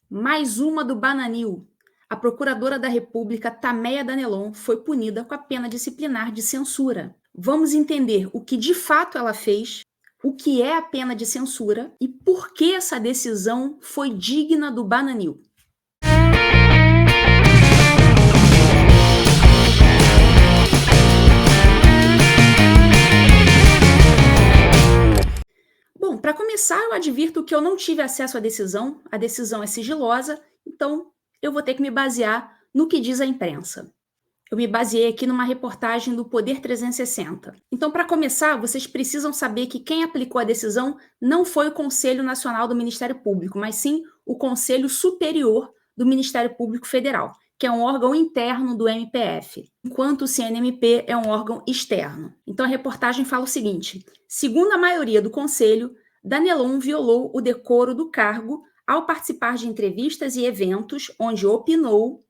Mais uma do Bananil. A procuradora da República, Tameia Danelon, foi punida com a pena disciplinar de censura. Vamos entender o que de fato ela fez, o que é a pena de censura e por que essa decisão foi digna do Bananil. Bom, para começar, eu advirto que eu não tive acesso à decisão, a decisão é sigilosa, então eu vou ter que me basear no que diz a imprensa. Eu me baseei aqui numa reportagem do Poder 360. Então, para começar, vocês precisam saber que quem aplicou a decisão não foi o Conselho Nacional do Ministério Público, mas sim o Conselho Superior do Ministério Público Federal, que é um órgão interno do MPF, enquanto o CNMP é um órgão externo. Então, a reportagem fala o seguinte: segundo a maioria do Conselho, Danelon violou o decoro do cargo ao participar de entrevistas e eventos onde opinou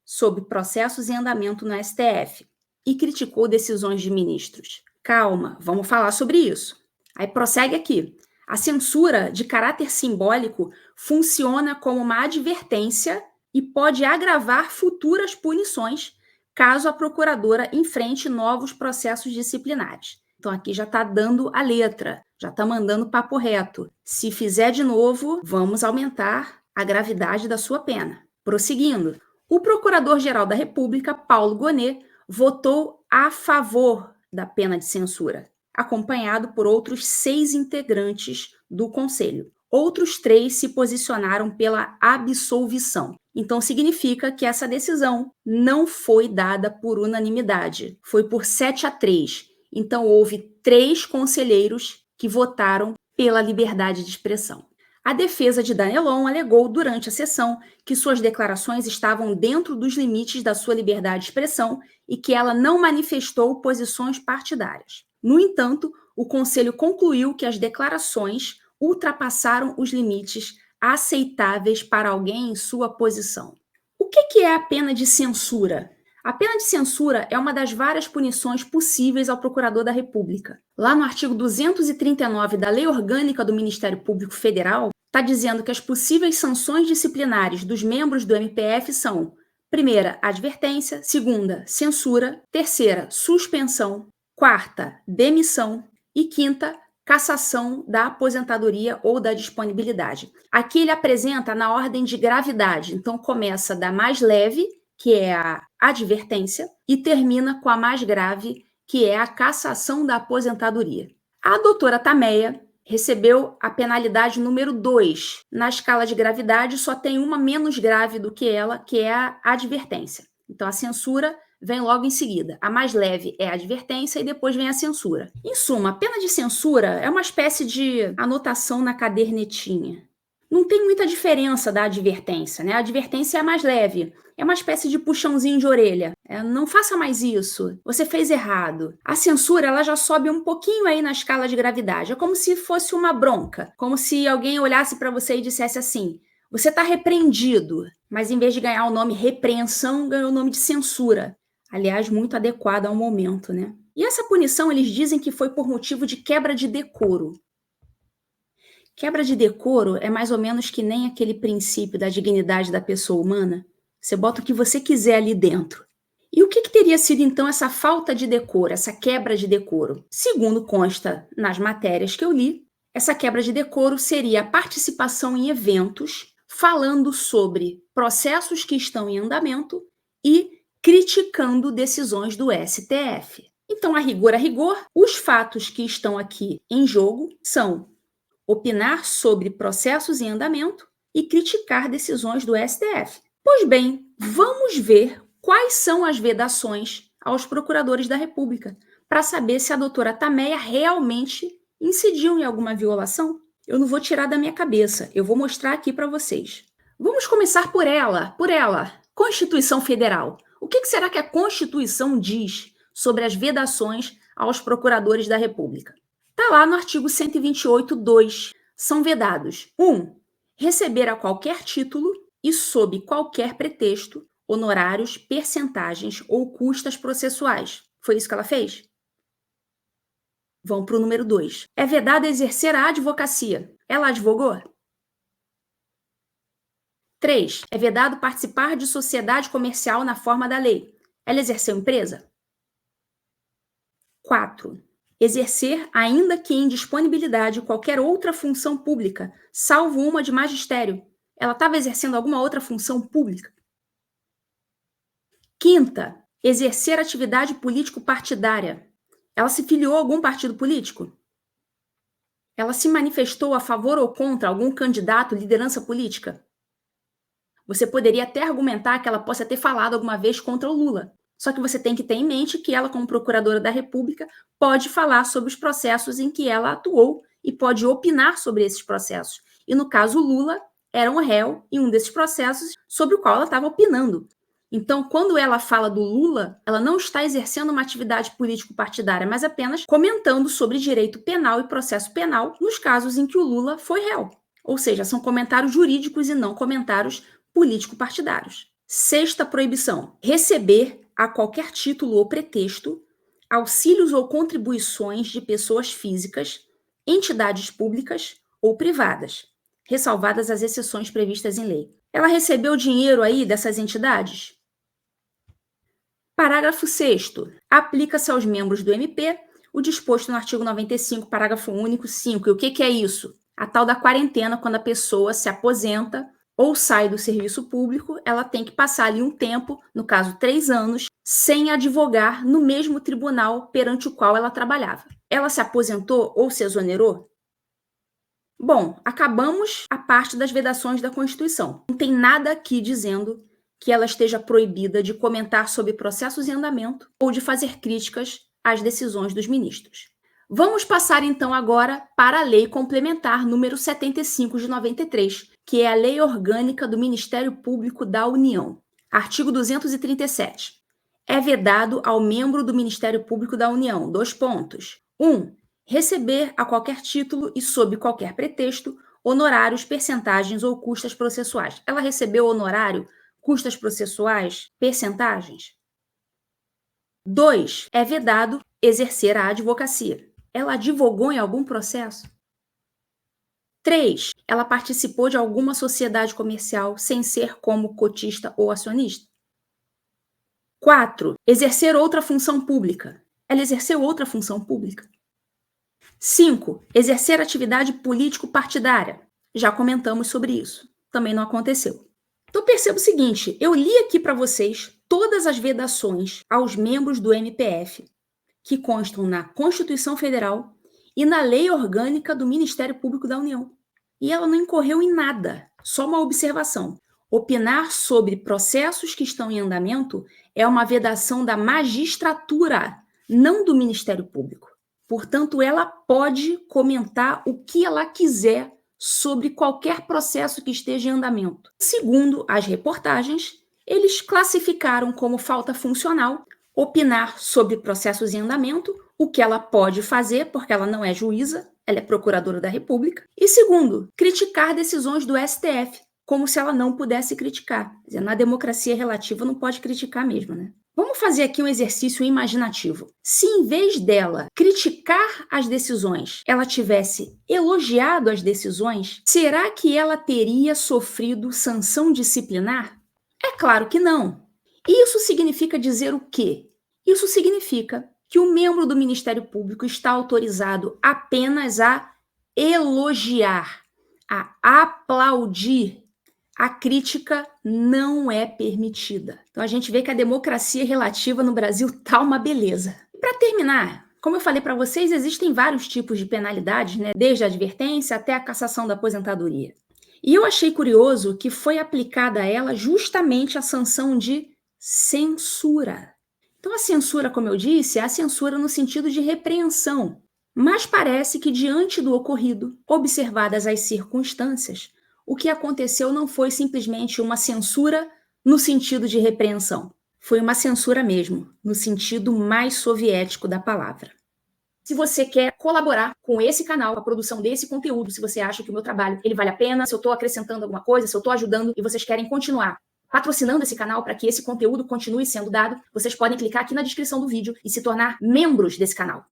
sobre processos em andamento no STF e criticou decisões de ministros. Calma, vamos falar sobre isso. Aí prossegue aqui. A censura de caráter simbólico funciona como uma advertência e pode agravar futuras punições caso a procuradora enfrente novos processos disciplinares. Então aqui já está dando a letra, já está mandando papo reto. Se fizer de novo, vamos aumentar a gravidade da sua pena. Prosseguindo, o Procurador-Geral da República, Paulo Gonet, votou a favor da pena de censura, acompanhado por outros 6 integrantes do Conselho. Outros 3 se posicionaram pela absolvição. Então, significa que essa decisão não foi dada por unanimidade, foi por 7-3. Então, houve 3 conselheiros que votaram pela liberdade de expressão. A defesa de Danelon alegou durante a sessão que suas declarações estavam dentro dos limites da sua liberdade de expressão e que ela não manifestou posições partidárias. No entanto, o Conselho concluiu que as declarações ultrapassaram os limites aceitáveis para alguém em sua posição. O que é a pena de censura? A pena de censura é uma das várias punições possíveis ao Procurador da República. Lá no artigo 239 da Lei Orgânica do Ministério Público Federal, está dizendo que as possíveis sanções disciplinares dos membros do MPF são: primeira, advertência; segunda, censura; terceira, suspensão; quarta, demissão; e quinta, cassação da aposentadoria ou da disponibilidade. Aqui ele apresenta na ordem de gravidade, então começa da mais leve, que é a advertência, e termina com a mais grave, que é a cassação da aposentadoria. A doutora Tameia recebeu a penalidade número 2. Na escala de gravidade, só tem uma menos grave do que ela, que é a advertência. Então, a censura vem logo em seguida. A mais leve é a advertência e depois vem a censura. Em suma, a pena de censura é uma espécie de anotação na cadernetinha. Não tem muita diferença da advertência, né? A advertência é a mais leve. É uma espécie de puxãozinho de orelha. Não faça mais isso. Você fez errado. A censura, ela já sobe um pouquinho aí na escala de gravidade. É como se fosse uma bronca. Como se alguém olhasse para você e dissesse assim: você está repreendido. Mas em vez de ganhar o nome repreensão, ganhou o nome de censura. Aliás, muito adequado ao momento, né? E essa punição, eles dizem que foi por motivo de quebra de decoro. Quebra de decoro é mais ou menos que nem aquele princípio da dignidade da pessoa humana. Você bota o que você quiser ali dentro. E o que teria sido então essa falta de decoro, essa quebra de decoro? Segundo consta nas matérias que eu li, essa quebra de decoro seria a participação em eventos falando sobre processos que estão em andamento e criticando decisões do STF. Então, a rigor, os fatos que estão aqui em jogo são opinar sobre processos em andamento e criticar decisões do STF. Pois bem, vamos ver quais são as vedações aos procuradores da República, para saber se a doutora Tameia realmente incidiu em alguma violação. Eu não vou tirar da minha cabeça, eu vou mostrar aqui para vocês. Vamos começar por ela, Constituição Federal. O que será que a Constituição diz sobre as vedações aos procuradores da República? Está lá no artigo 128.2. São vedados: 1. Receber a qualquer título e sob qualquer pretexto honorários, percentagens ou custas processuais. Foi isso que ela fez? Vamos para o número 2. É vedado exercer a advocacia. Ela advogou? 3. É vedado participar de sociedade comercial na forma da lei. Ela exerceu empresa? 4. Exercer, ainda que em disponibilidade, qualquer outra função pública, salvo uma de magistério. Ela estava exercendo alguma outra função pública? 5ª, exercer atividade político-partidária. Ela se filiou a algum partido político? Ela se manifestou a favor ou contra algum candidato, liderança política? Você poderia até argumentar que ela possa ter falado alguma vez contra o Lula. Só que você tem que ter em mente que ela, como procuradora da República, pode falar sobre os processos em que ela atuou e pode opinar sobre esses processos. E no caso, o Lula era um réu em um desses processos sobre o qual ela estava opinando. Então, quando ela fala do Lula, ela não está exercendo uma atividade político-partidária, mas apenas comentando sobre direito penal e processo penal nos casos em que o Lula foi réu. Ou seja, são comentários jurídicos e não comentários político-partidários. 6ª proibição: receber, a qualquer título ou pretexto, auxílios ou contribuições de pessoas físicas, entidades públicas ou privadas, ressalvadas as exceções previstas em lei. Ela recebeu dinheiro aí dessas entidades? Parágrafo 6º. Aplica-se aos membros do MP o disposto no artigo 95, parágrafo único 5. E o que é isso? A tal da quarentena, quando a pessoa se aposenta ou sai do serviço público, ela tem que passar ali um tempo, no caso 3 anos, sem advogar no mesmo tribunal perante o qual ela trabalhava. Ela se aposentou ou se exonerou? Bom, acabamos a parte das vedações da Constituição. Não tem nada aqui dizendo que ela esteja proibida de comentar sobre processos em andamento ou de fazer críticas às decisões dos ministros. Vamos passar então agora para a Lei Complementar número 75 de 93, que é a Lei Orgânica do Ministério Público da União. Artigo 237. É vedado ao membro do Ministério Público da União, 2 pontos. 1. Receber a qualquer título e sob qualquer pretexto honorários, percentagens ou custas processuais. Ela recebeu honorário, custas processuais, percentagens? 2. É vedado exercer a advocacia. Ela advogou em algum processo? 3. Ela participou de alguma sociedade comercial sem ser como cotista ou acionista? 4. Exercer outra função pública. Ela exerceu outra função pública? 5. Exercer atividade político-partidária. Já comentamos sobre isso. Também não aconteceu. Então perceba o seguinte, eu li aqui para vocês todas as vedações aos membros do MPF que constam na Constituição Federal e na Lei Orgânica do Ministério Público da União. E ela não incorreu em nada, só uma observação. Opinar sobre processos que estão em andamento é uma vedação da magistratura, não do Ministério Público. Portanto, ela pode comentar o que ela quiser sobre qualquer processo que esteja em andamento. Segundo as reportagens, eles classificaram como falta funcional opinar sobre processos em andamento, o que ela pode fazer, porque ela não é juíza, ela é procuradora da República. E segundo, criticar decisões do STF, como se ela não pudesse criticar. Quer dizer, na democracia relativa não pode criticar mesmo, né? Vamos fazer aqui um exercício imaginativo. Se em vez dela criticar as decisões, ela tivesse elogiado as decisões, será que ela teria sofrido sanção disciplinar? É claro que não. Isso significa dizer o quê? Isso significa que o membro do Ministério Público está autorizado apenas a elogiar, a aplaudir. A crítica não é permitida. Então a gente vê que a democracia relativa no Brasil tá uma beleza. Para terminar, como eu falei para vocês, existem vários tipos de penalidades, né? Desde a advertência até a cassação da aposentadoria. E eu achei curioso que foi aplicada a ela justamente a sanção de censura. Então a censura, como eu disse, é a censura no sentido de repreensão. Mas parece que diante do ocorrido, observadas as circunstâncias, o que aconteceu não foi simplesmente uma censura no sentido de repreensão. Foi uma censura mesmo, no sentido mais soviético da palavra. Se você quer colaborar com esse canal, com a produção desse conteúdo, se você acha que o meu trabalho ele vale a pena, se eu estou acrescentando alguma coisa, se eu estou ajudando e vocês querem continuar patrocinando esse canal para que esse conteúdo continue sendo dado, vocês podem clicar aqui na descrição do vídeo e se tornar membros desse canal.